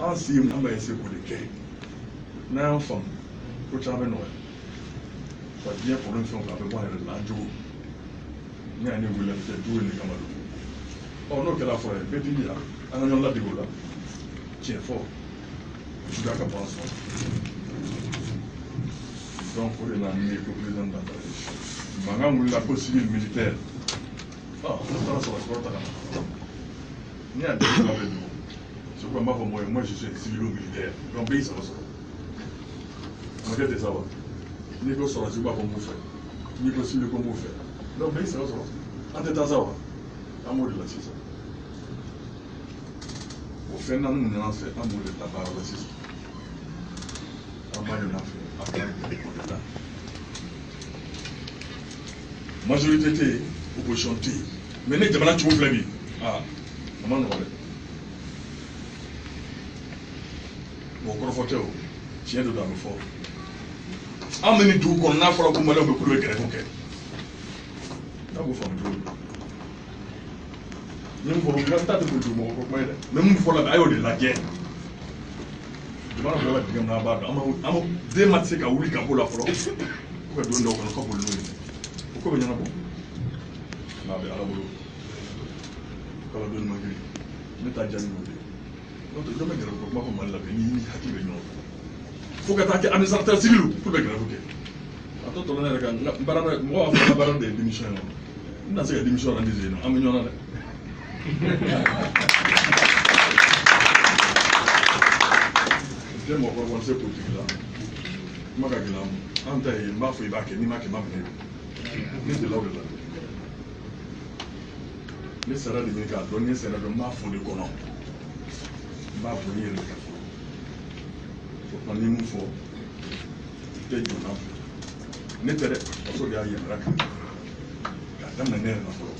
an si an b'a essayer k'o de kɛ n'an y'an faamu ko caman bɛ nɔgɔya wa diɲɛ problème fɛn o fɛn a bɛ bɔ an yɛrɛ de la an jogo ne y'a ne wele a bɛ kɛ du ye ne kama don n'o kɛra fɔlɔ ye bɛɛ t'i jira an ka ɲɔgɔn ladege o la tiɲɛ fɔ juguya ka bɔ an sɔrɔ donc o de la ne ko président d'État mankan wulila ko civil militaire ne taara sɔrɔ sport ta ka na ne y'a dɛmɛ bɛɛ dogo c'est pourquoi n b'a fɔ mɔgɔ ye moi je suis civil militaire donc bɛɛ y'i sɔrɔ a ma kɛ ten sa wa n'i ko sɔrɔsi b'a fɔ n b'o fɛ n'i ko civil ko n b'o fɛ donc bɛɛ y'i sɔrɔ an tɛ taa sa wa an b'o de la sisan o fɛn naani min ɲɔgɔn fɛ an b'o de ta baara la sisan an b'a ɲɔgɔn fɛ a bɛ o de la majorité tɛ yen opposition tɛ yen mais ne jamana cogo filɛ bi a ma nɔgɔ dɛ o kɔrɔfɔ tɛ o tiɲɛ don a bɛ fɔ an bɛ nin dugu kɔnɔ n'a fɔra ko maliyɛnw bɛ kulo bɛ gɛrɛfɛ kɛ n'a ko faamu cogo min ni mun fɔra n ka taa tɛ politique mɔgɔ ko kuma ye dɛ mais mun fɔra a y'o de lajɛ jamana fɔlɔ ka dingɛ min n'a b'a dɔn an den ma se ka wuli ka bɔ la fɔlɔ ko ka don dɔw kɔnɔ ka boli n'o ye o ko bɛ ɲɛnabɔ n'a bɛ ala bolo kala dɔnni ma kiri ne t'a jaabi n'o de ye n'o tɛ dɔ bɛ gɛrɛ ko kuma fɔ mali la bi ni hakili bɛ ɲɔgɔn fo ka taa kɛ administrateur civil pour bɛ gɛrɛ kɛ a tɔ tɔlɔ ne yɛrɛ kan baara mɔgɔ b'a fɔ n ka baara de ye démission ye n na se ka démission rendu yen nɔ an bɛ ɲɔgɔn na dɛ tɛ mɔgɔkɔrɔba se politique la kuma ka gɛlɛn an ta ye n b'a fɔ i b'a kɛ n'i m'a kɛ n b'a minɛ ne delila o de la ne sara de ɲini k'a dɔn ni sara dɔn n b'a fɔ de kɔnɔ n b'a fɔ ni yɛrɛ de ka fɔ o kuma ni mun fɔ tɛ jɔ n'a fɛ ne tɛ dɛ faso de y'a yamaruya kan k'a daminɛ ne yɛrɛ la fɔlɔ